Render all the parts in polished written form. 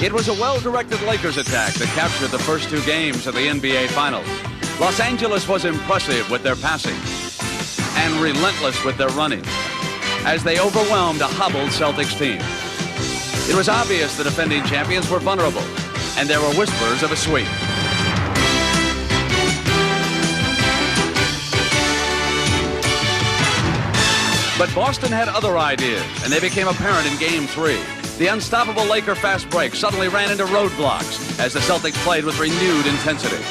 It was a well-directed Lakers attack that captured the first two games of the NBA Finals. Los Angeles was impressive with their passing and relentless with their running as they overwhelmed a hobbled Celtics team. It was obvious the defending champions were vulnerable, and there were whispers of a sweep. But Boston had other ideas, and they became apparent in Game 3. The unstoppable Laker fast break suddenly ran into roadblocks as the Celtics played with renewed intensity.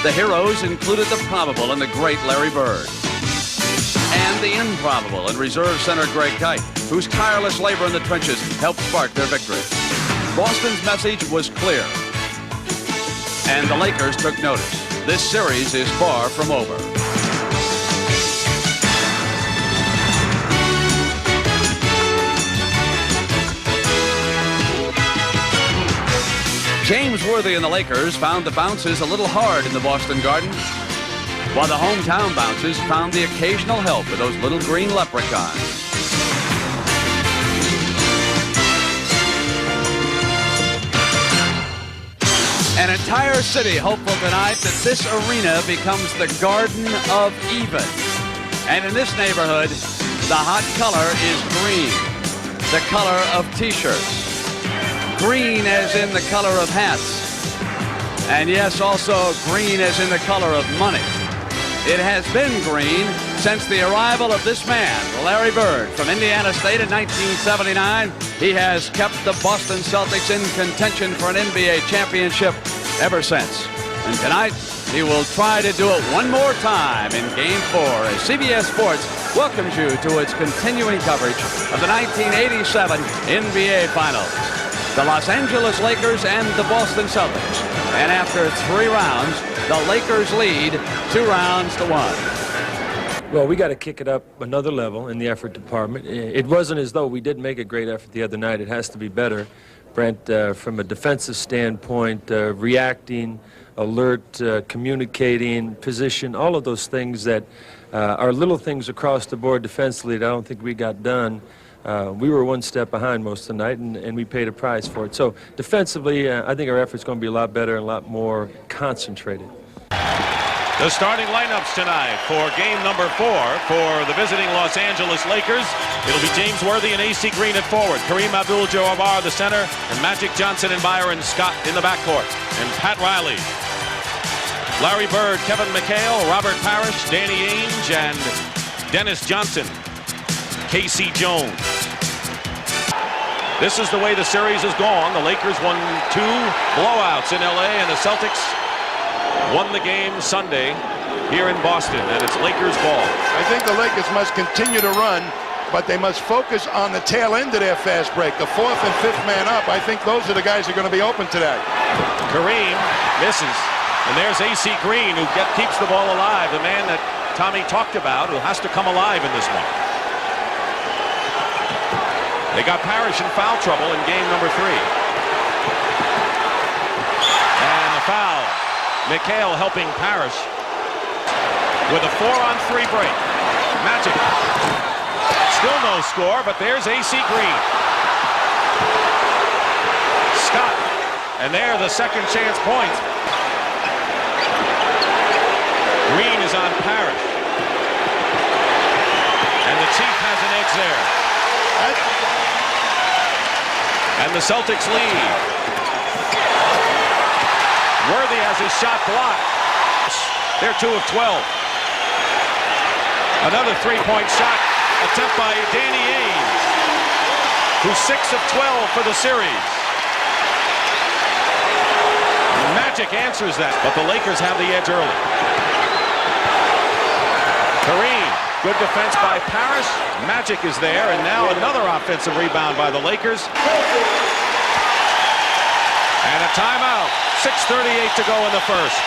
The heroes included the probable and the great Larry Bird, and the improbable and reserve center Greg Kite, whose tireless labor in the trenches helped spark their victory. Boston's message was clear, and the Lakers took notice. This series is far from over. James Worthy and the Lakers found the bounces a little hard in the Boston Garden, while the hometown bounces found the occasional help of those little green leprechauns. An entire city hopeful tonight that this arena becomes the Garden of Even. And in this neighborhood, the hot color is green, the color of t-shirts. Green as in the color of hats. And yes, also green as in the color of money. It has been green since the arrival of this man, Larry Bird, from Indiana State in 1979. He has kept the Boston Celtics in contention for an NBA championship ever since. And tonight, he will try to do it one more time in Game 4 as CBS Sports welcomes you to its continuing coverage of the 1987 NBA Finals. The Los Angeles Lakers and the Boston Celtics. And after 3 rounds, the Lakers lead 2 rounds to 1. Well, we got to kick it up another level in the effort department. It wasn't as though we didn't make a great effort the other night. It has to be better. Brent, from a defensive standpoint, reacting, alert, communicating, position, all of those things that are little things across the board defensively that I don't think we got done. We were one step behind most of the night, and we paid a price for it. So defensively, I think our effort's going to be a lot better and a lot more concentrated. The starting lineups tonight for game number 4 for the visiting Los Angeles Lakers. It'll be James Worthy and A.C. Green at forward, Kareem Abdul-Jabbar the center, and Magic Johnson and Byron Scott in the backcourt, and Pat Riley, Larry Bird, Kevin McHale, Robert Parrish, Danny Ainge, and Dennis Johnson, Casey Jones. This is the way the series has gone. The Lakers won 2 blowouts in L.A., and the Celtics won the game Sunday here in Boston, and it's Lakers ball. I think the Lakers must continue to run, but they must focus on the tail end of their fast break. The 4th and 5th man up, I think those are the guys who are going to be open today. Kareem misses, and there's A.C. Green, who keeps the ball alive, the man that Tommy talked about, who has to come alive in this one. They got Parrish in foul trouble in game number 3. And the foul. McHale helping Parrish with a 4-on-3 break. Magic. Still no score, but there's A.C. Green. Scott. And there the second chance point. Green is on Parrish. And the Chief has an edge there. And the Celtics lead. Worthy has his shot blocked. They're 2 of 12. Another 3-point shot attempt by Danny Ainge, who's 6 of 12 for the series. Magic answers that, but the Lakers have the edge early. Kareem, good defense by Parrish. Magic is there, and now another offensive rebound by the Lakers. And a timeout. 6:38 to go in the first.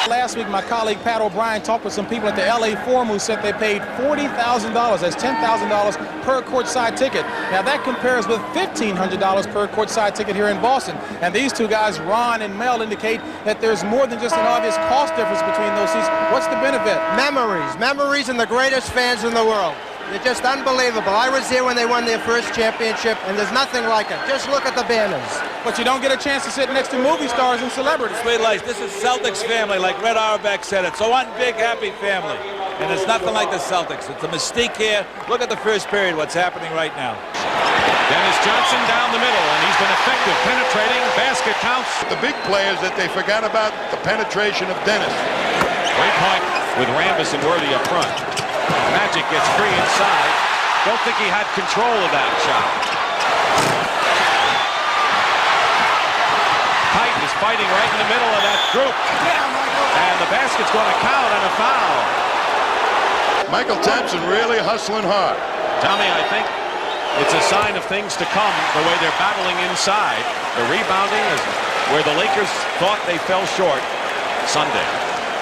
Last week, my colleague Pat O'Brien talked with some people at the LA Forum who said they paid $40,000. That's $10,000 per courtside ticket. Now that compares with $1,500 per courtside ticket here in Boston. And these two guys, Ron and Mel, indicate that there's more than just an obvious cost difference between those seats. What's the benefit? Memories and the greatest fans in the world. They're just unbelievable. I was there when they won their first championship, and there's nothing like it. Just look at the banners. But you don't get a chance to sit next to movie stars and celebrities. Sweet lights. This is Celtics family, like Red Auerbach said. It's a one big happy family. And it's nothing like the Celtics. It's a mystique here. Look at the first period, what's happening right now. Dennis Johnson down the middle, and he's been effective penetrating. Basket counts. The big players that they forgot about the penetration of Dennis. Great point with Rambis and Worthy up front. Magic gets free inside. Don't think he had control of that shot. Pike is fighting right in the middle of that group. And the basket's going to count and a foul. Michael Thompson really hustling hard. Tommy, I think it's a sign of things to come, the way they're battling inside. The rebounding is where the Lakers thought they fell short Sunday.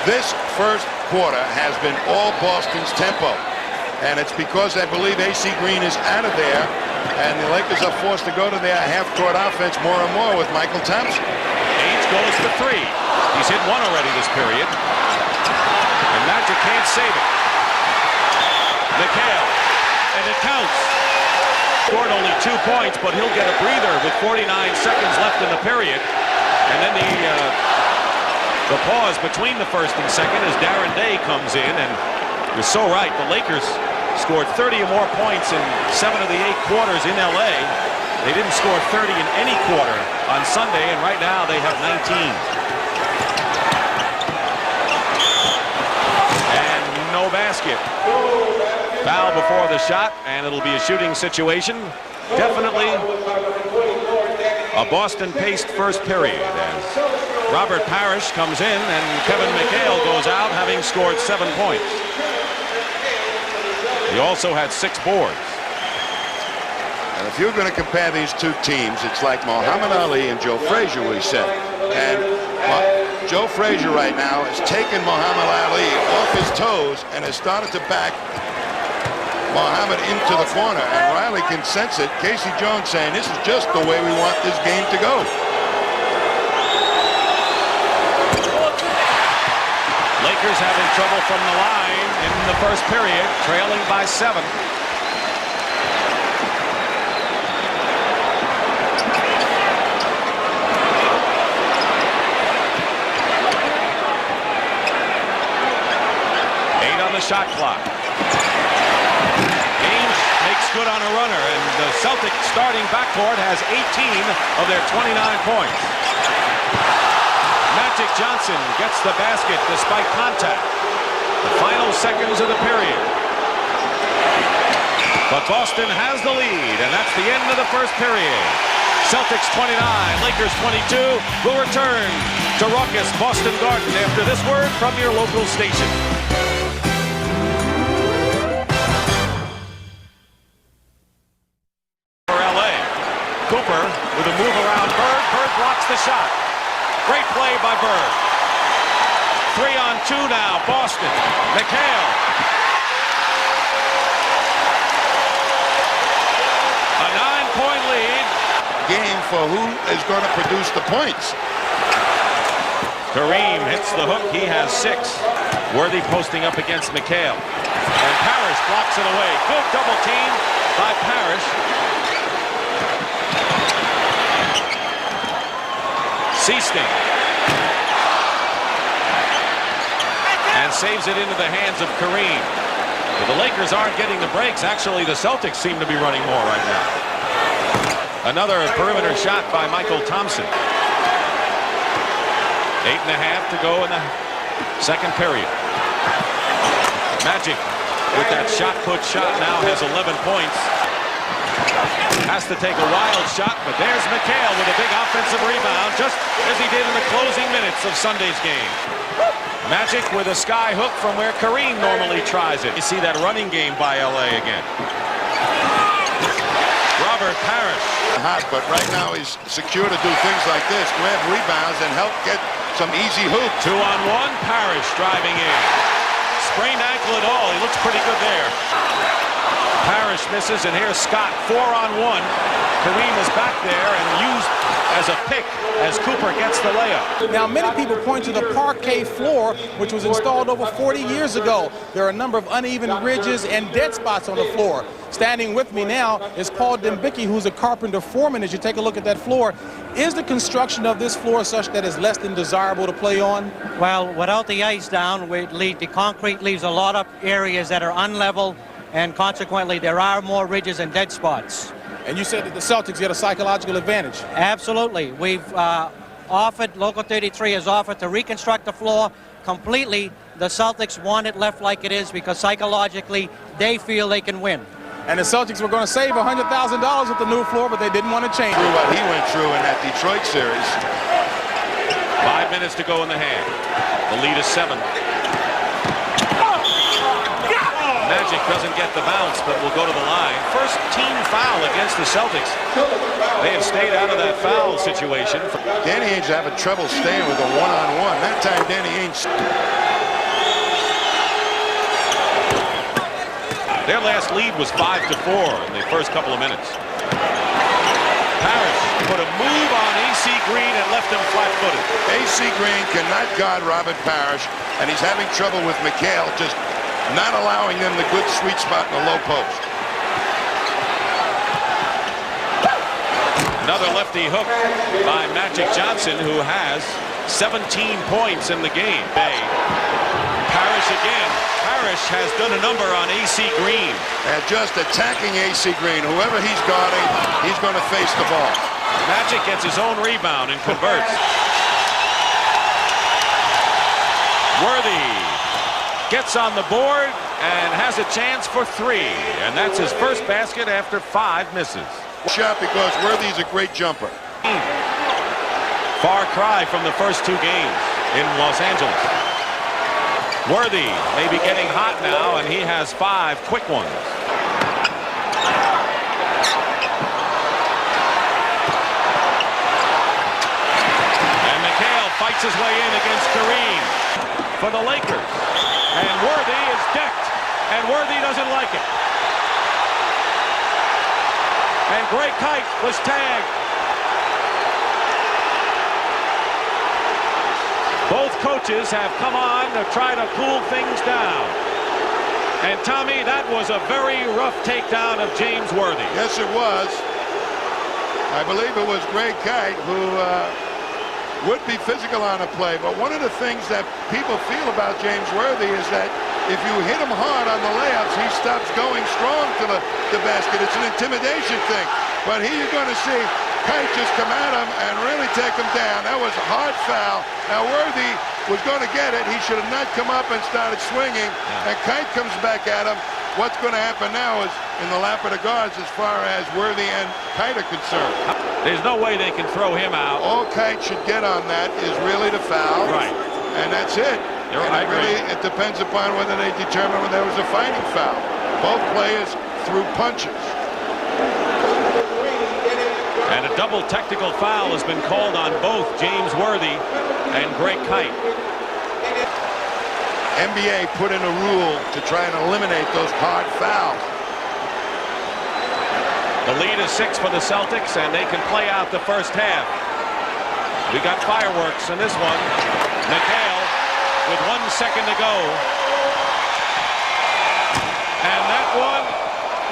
This first quarter has been all Boston's tempo. And it's because I believe AC Green is out of there, and the Lakers are forced to go to their half-court offense more and more with Michael Thompson. Ainge goes for three. He's hit one already this period. And Magic can't save it. McHale, and it counts. Scored only 2 points, but he'll get a breather with 49 seconds left in the period. And then the pause between the first and second as Darren Day comes in, and you're so right. The Lakers scored 30 or more points in 7 of the 8 quarters in LA. They didn't score 30 in any quarter on Sunday, and right now they have 19. And no basket. Foul before the shot, and it'll be a shooting situation. Definitely a Boston-paced first period as Robert Parrish comes in and Kevin McHale goes out having scored 7 points. He also had 6 boards. And if you're going to compare these two teams, it's like Muhammad Ali and Joe Frazier, we said. And Joe Frazier right now has taken Muhammad Ali off his toes and has started to back Muhammad into the corner, and Riley can sense it. Casey Jones saying this is just the way we want this game to go. Lakers having trouble from the line in the first period, trailing by 7. The shot clock. Ainge makes good on a runner, and the Celtics starting backcourt has 18 of their 29 points. Magic Johnson gets the basket despite contact. The final seconds of the period. But Boston has the lead, and that's the end of the first period. Celtics 29, Lakers 22. We'll return to raucous Boston Garden after this word from your local station. Cooper with a move around Bird. Bird blocks the shot. Great play by Bird. 3-on-2 now, Boston. McHale. A 9-point lead. Game for who is going to produce the points. Kareem hits the hook. He has 6. Worthy posting up against McHale. And Parrish blocks it away. Good double team by Parrish. Seasting. And saves it into the hands of Kareem. But the Lakers aren't getting the breaks. Actually, the Celtics seem to be running more right now. Another perimeter shot by Michael Thompson. 8.5 to go in the second period. Magic with that shot put shot now has 11 points. Has to take a wild shot, but there's McHale with a big offensive rebound, just as he did in the closing minutes of Sunday's game. Magic with a sky hook from where Kareem normally tries it. You see that running game by LA again. Robert Parrish. Hot, but right now he's secure to do things like this, grab rebounds and help get some easy hoop. 2-on-1, Parrish driving in. Sprained ankle at all. He looks pretty good there. Parrish misses, and here's Scott, 4-on-1. Kareem is back there and used as a pick as Cooper gets the layup. Now, many people point to the parquet floor, which was installed over 40 years ago. There are a number of uneven ridges and dead spots on the floor. Standing with me now is Paul Dembicki, who's a carpenter foreman. As you take a look at that floor, is the construction of this floor such that it's less than desirable to play on? Well, without the ice down, the concrete leaves a lot of areas that are unlevel, and consequently there are more ridges and dead spots. And you said that the Celtics get a psychological advantage. Absolutely. We've offered, Local 33 has offered to reconstruct the floor completely. The Celtics want it left like it is because psychologically they feel they can win. And the Celtics were going to save $100,000 with the new floor, but they didn't want to change it. Through what he went through in that Detroit series. 5 minutes to go in the half. The lead is 7. Magic doesn't get the bounce, but will go to the line. First team foul against the Celtics. They have stayed out of that foul situation. Danny Ainge's having trouble staying with a one-on-one. That time, Danny Ainge. Their last lead was 5-4 in the first couple of minutes. Parrish put a move on AC Green and left him flat-footed. AC Green cannot guard Robert Parrish, and he's having trouble with McHale, just not allowing them the good sweet spot in the low post. Another lefty hook by Magic Johnson, who has 17 points in the game. Parrish again. Parrish has done a number on AC Green. And just attacking AC Green. Whoever he's guarding, he's going to face the ball. Magic gets his own rebound and converts. Worthy gets on the board and has a chance for 3. And that's his first basket after 5 misses. Shot because Worthy's a great jumper. Far cry from the first 2 games in Los Angeles. Worthy may be getting hot now, and he has 5 quick ones. And McHale fights his way in against Kareem for the Lakers. And Worthy is decked, and Worthy doesn't like it. And Greg Kite was tagged. Both coaches have come on to try to cool things down. And Tommy, that was a very rough takedown of James Worthy. Yes, it was. I believe it was Greg Kite who would be physical on a play. But one of the things that people feel about James Worthy is that if you hit him hard on the layups, he stops going strong to the basket. It's an intimidation thing. But here you're going to see Kite just come at him and really take him down. That was a hard foul. Now Worthy was going to get it. He should have not come up and started swinging. And Kite comes back at him. What's going to happen now is in the lap of the guards as far as Worthy and Kite are concerned. There's no way they can throw him out. All Kite should get on that is really the foul. Right. And that's it. And it depends upon whether they determine whether there was a fighting foul. Both players threw punches. And a double technical foul has been called on both James Worthy and Greg Kite. NBA put in a rule to try and eliminate those hard fouls. The lead is 6 for the Celtics, and they can play out the first half. We got fireworks in this one. McHale with 1 second to go. And that one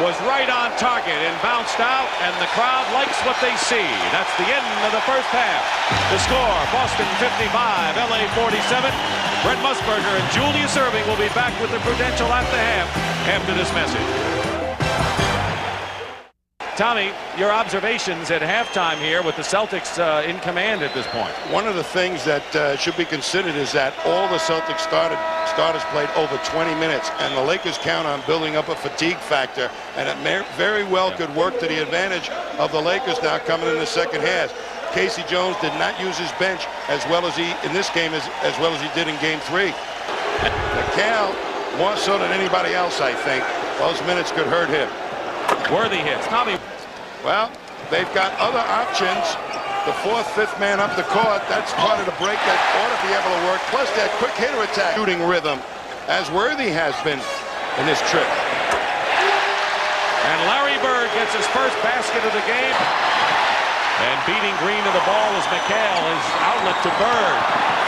was right on target and bounced out, and the crowd likes what they see. That's the end of the first half. The score, Boston 55, LA 47. Brent Musburger and Julius Erving will be back with the Prudential at the half after this message. Tommy, your observations at halftime here with the Celtics in command at this point. One of the things that should be considered is that all the Celtics starters played over 20 minutes, and the Lakers count on building up a fatigue factor, and it very well could work to the advantage of the Lakers now coming in the second half. Casey Jones did not use his bench as well as he in this game as well as he did in Game 3. McHale, more so than anybody else, I think. Those minutes could hurt him. Worthy hits. Tommy. Well, they've got other options. The 4th, 5th man up the court. That's part of the break that ought to be able to work. Plus that quick hitter attack. Shooting rhythm, as Worthy has been in this trip. And Larry Bird gets his first basket of the game. And beating Green to the ball is McHale. His outlet to Bird.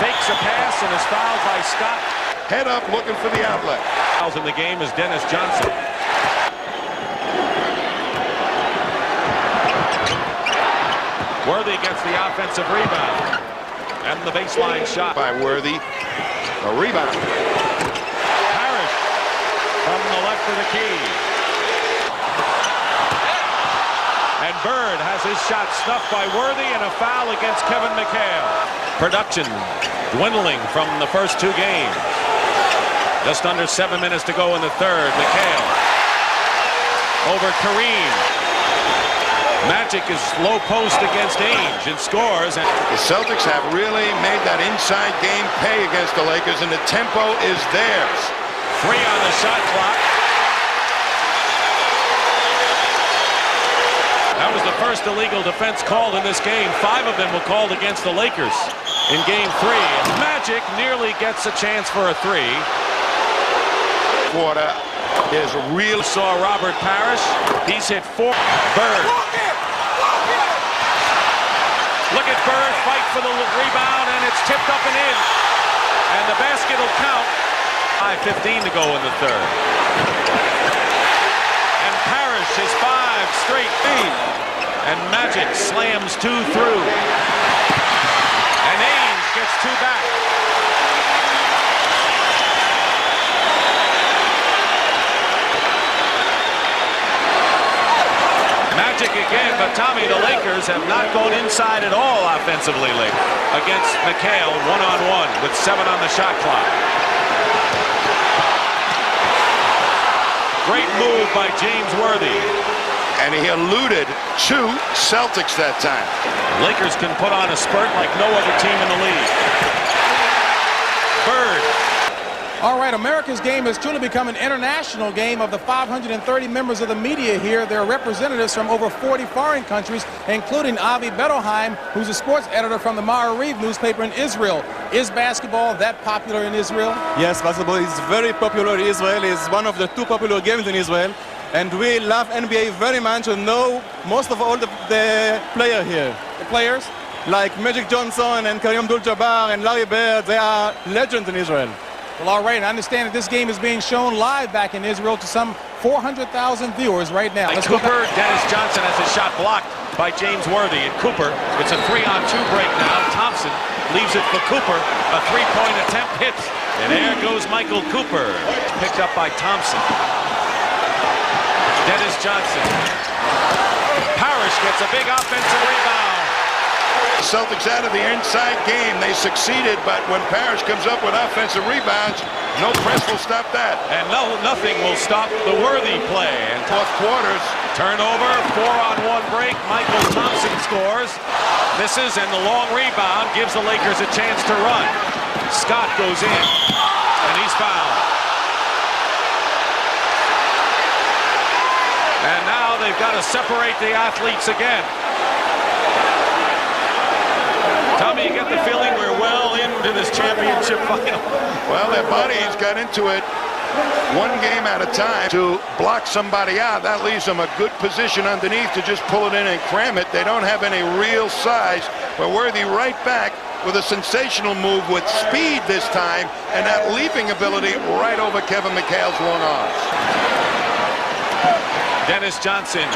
Fakes a pass and is fouled by Scott. Head up looking for the outlet. Fouls in the game is Dennis Johnson. Worthy gets the offensive rebound. And the baseline shot. By Worthy. A rebound. Parrish from the left of the key. And Bird has his shot snuffed by Worthy and a foul against Kevin McHale. Production dwindling from the first two games. Just under 7 minutes to go in the third. McHale over Kareem. Magic is low post against Ainge and scores. And the Celtics have really made that inside game pay against the Lakers, and the tempo is theirs. 3 on the shot clock. That was the first illegal defense called in this game. 5 of them were called against the Lakers in game 3. And Magic nearly gets a chance for a 3. Quarter is real. Saw Robert Parrish. He's hit 4. Bird. Look at Bird fight for the rebound, and it's tipped up and in. And the basket will count. 5:15 to go in the third. And Parrish is 5 straight feet. And Magic slams 2 through. And Ainge gets 2 back. Magic again, but Tommy, the Lakers have not gone inside at all offensively lately against McHale one-on-one with 7 on the shot clock. Great move by James Worthy. And he eluded 2 Celtics that time. Lakers can put on a spurt like no other team in the league. Bird. All right, America's game has truly become an international game. Of the 530 members of the media here, there are representatives from over 40 foreign countries, including Avi Bettelheim, who's a sports editor from the Ma'ariv newspaper in Israel. Is basketball that popular in Israel? Yes, basketball is very popular in Israel. It's one of the 2 popular games in Israel. And we love NBA very much and know most of all the players here. The players? Like Magic Johnson and Kareem Abdul-Jabbar and Larry Bird, they are legends in Israel. Well, all right, I understand that this game is being shown live back in Israel to some 400,000 viewers right now. Let's Cooper, Dennis Johnson has his shot blocked by James Worthy. And Cooper, it's a 3-on-2 break now. Thompson leaves it for Cooper. A 3-point attempt hits. And there goes Michael Cooper. Picked up by Thompson. Dennis Johnson. Parrish gets a big offensive rebound. Celtics out of the inside game. They succeeded, but when Parrish comes up with offensive rebounds, no press will stop that. And nothing will stop the Worthy play. And fourth quarters. Turnover, 4-on-1 break. Michael Thompson scores. Misses, and the long rebound gives the Lakers a chance to run. Scott goes in, and he's fouled. And now they've got to separate the athletes again. Tommy, you get the feeling we're well into this championship final. Well, their bodies got into it one game at a time to block somebody out. That leaves them a good position underneath to just pull it in and cram it. They don't have any real size, but Worthy right back with a sensational move with speed this time, and that leaping ability right over Kevin McHale's long arms. Dennis Johnson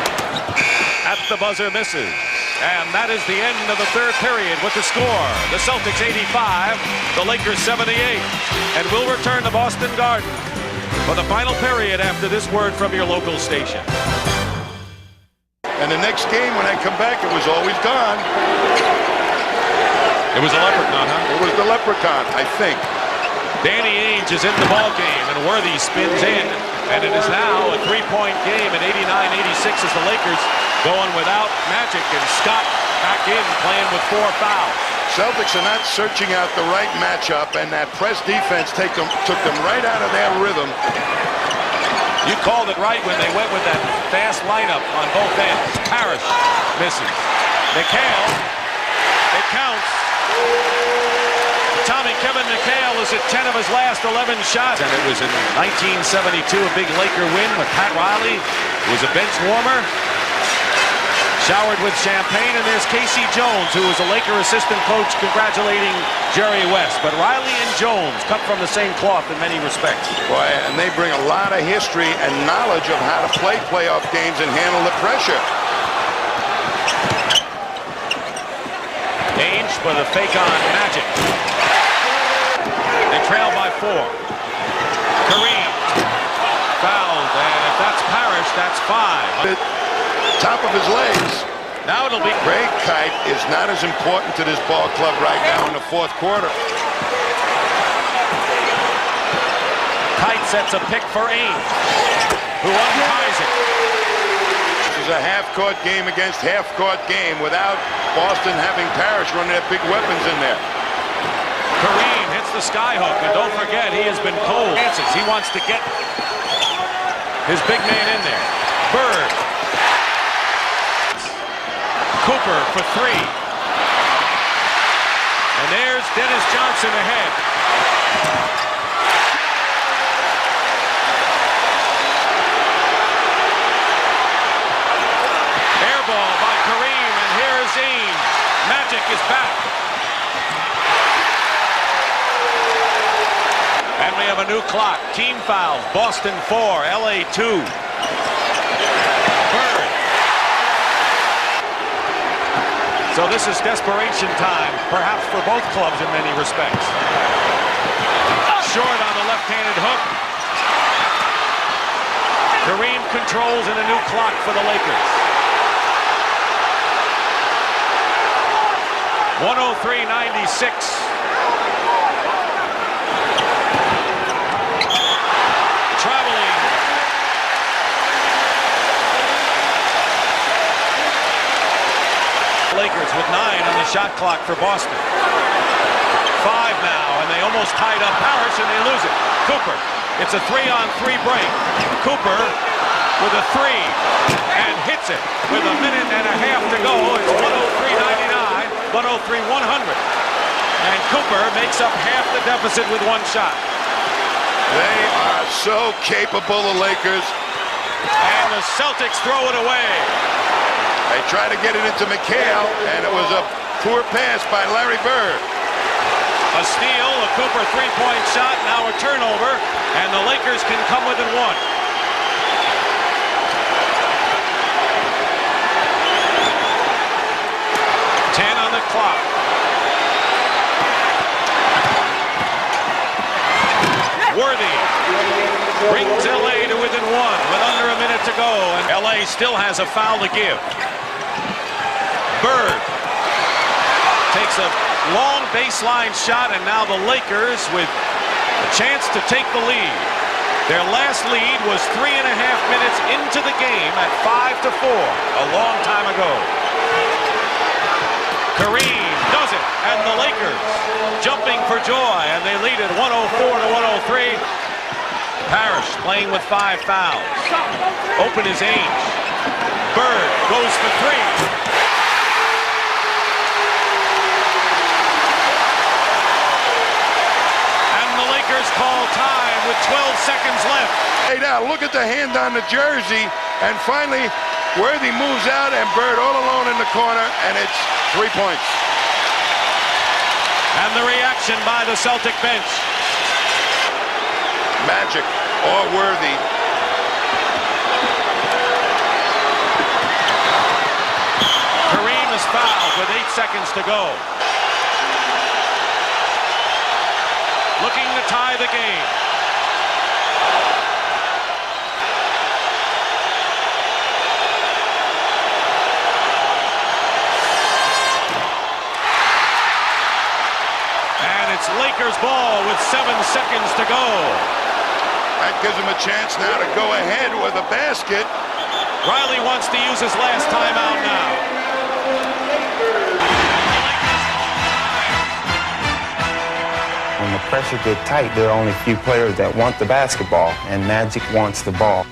at the buzzer misses. And that is the end of the third period with the score. The Celtics 85, the Lakers 78. And we'll return to Boston Garden for the final period after this word from your local station. And the next game, when I come back, it was always gone. It was a leprechaun, huh? It was the leprechaun, I think. Danny Ainge is in the ballgame, and Worthy spins in. And it is now a 3-point game at 89-86 as the Lakers going without Magic, and Scott back in playing with 4 fouls. Celtics are not searching out the right matchup, and that press defense took them right out of their rhythm. You called it right when they went with that fast lineup on both ends. Parrish misses. McHale, it counts. Tommy, Kevin McHale is at 10 of his last 11 shots. And it was in 1972, a big Laker win with Pat Riley, who was a bench warmer, showered with champagne. And there's Casey Jones, who was a Laker assistant coach, congratulating Jerry West. But Riley and Jones cut from the same cloth in many respects. Boy, and they bring a lot of history and knowledge of how to play playoff games and handle the pressure. Ainge for the fake on Magic. They trail by 4. Kareem fouled, and if that's Parrish, that's 5. Top of his legs. Now it'll be Greg Kite is not as important to this ball club right now in the fourth quarter. Kite sets a pick for Ainge, who unties it. This is a half-court game against half-court game without Boston having Parrish running their big weapons in there. Kareem hits the skyhook, and don't forget, he has been cold. He wants to get his big man in there. Bird. Cooper for 3. And there's Dennis Johnson ahead. Air ball by Kareem, and here's Ainge. Magic is back. And we have a new clock. Team fouls. Boston 4, LA 2. Bird. So this is desperation time, perhaps for both clubs in many respects. Short on the left-handed hook. Kareem controls in a new clock for the Lakers. 103-96. Traveling. Lakers with 9 on the shot clock for Boston. 5 now, and they almost tied up Parrish, and they lose it. Cooper, it's a 3-on-3 break. Cooper with a 3, and hits it with a minute and a half to go. It's 103-99, 103-100. And Cooper makes up half the deficit with 1 shot. They are so capable, the Lakers. And the Celtics throw it away. They try to get it into McHale, and it was a poor pass by Larry Bird. A steal, a Cooper three-point shot, now a turnover, and the Lakers can come within 1. On the clock. Worthy brings LA to within 1 with under a minute to go, and LA still has a foul to give. Bird takes a long baseline shot, and now the Lakers with a chance to take the lead. Their last lead was 3.5 minutes into the game at 5-4, a long time ago. Kareem does it, and the Lakers jumping for joy, and they lead it 104-103. Parrish playing with 5 fouls. Open is Ainge. Bird goes for 3. And the Lakers call time with 12 seconds left. Hey, now look at the hand on the jersey, and finally Worthy moves out, and Bird all alone in the corner, and it's 3 points. And the reaction by the Celtic bench. Magic or Worthy. Kareem is fouled with 8 seconds to go. Looking to tie the game. It's Lakers ball with 7 seconds to go. That gives him a chance now to go ahead with a basket. Riley wants to use his last timeout now. When the pressure gets tight, there are only a few players that want the basketball, and Magic wants the ball.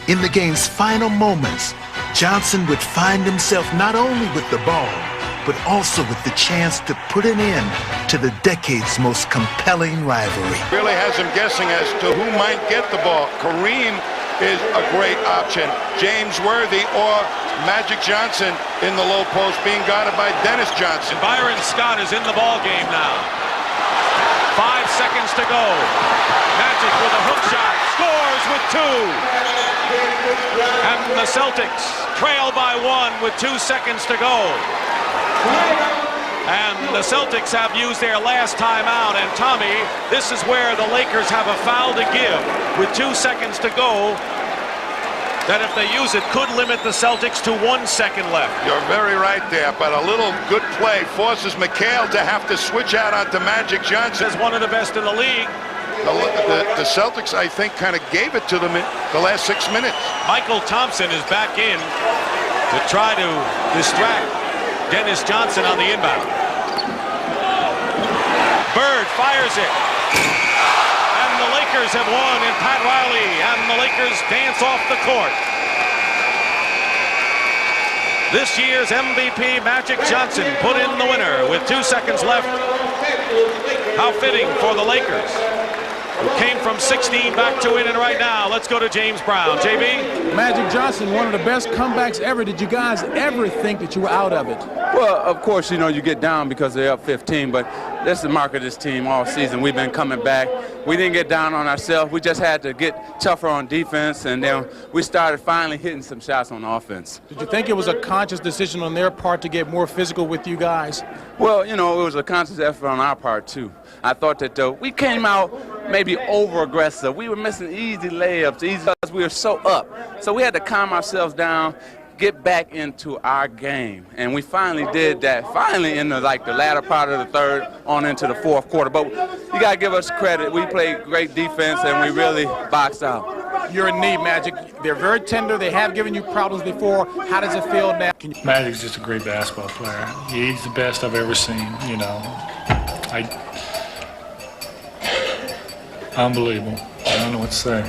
In the game's final moments, Johnson would find himself not only with the ball, but also with the chance to put an end to the decade's most compelling rivalry. Really has him guessing as to who might get the ball. Kareem is a great option. James Worthy or Magic Johnson in the low post being guarded by Dennis Johnson. Byron Scott is in the ball game now. 5 seconds to go. Magic with a hook shot, scores with 2. And the Celtics trail by 1 with 2 seconds to go. And the Celtics have used their last timeout. And Tommy, this is where the Lakers have a foul to give with 2 seconds to go. That if they use it, could limit the Celtics to 1 second left. You're very right there, but a little good play forces McHale to have to switch out onto Magic Johnson. Is one of the best in the league. The Celtics, I think, kind of gave it to them in the last 6 minutes. Michael Thompson is back in to try to distract Dennis Johnson on the inbound. Bird fires it. And the Lakers have won, and Pat Riley and the Lakers dance off the court. This year's MVP, Magic Johnson, put in the winner with 2 seconds left. How fitting for the Lakers, who came from 16 back to win it right now. Let's go to James Brown. JB? Magic Johnson, one of the best comebacks ever. Did you guys ever think that you were out of it? Well, of course, you know, you get down because they're up 15, but that's the mark of this team all season. We've been coming back. We didn't get down on ourselves. We just had to get tougher on defense, and then we started finally hitting some shots on offense. Did you think it was a conscious decision on their part to get more physical with you guys? Well, you know, it was a conscious effort on our part, too. I thought that we came out maybe over-aggressive. We were missing easy layups, because we were so up. So we had to calm ourselves down, get back into our game. And we finally did that, finally in the latter part of the third on into the fourth quarter. But you got to give us credit. We played great defense, and we really boxed out. You're in need, Magic. They're very tender. They have given you problems before. How does it feel now? Magic's just a great basketball player. He's the best I've ever seen, you know. Unbelievable. I don't know what to say.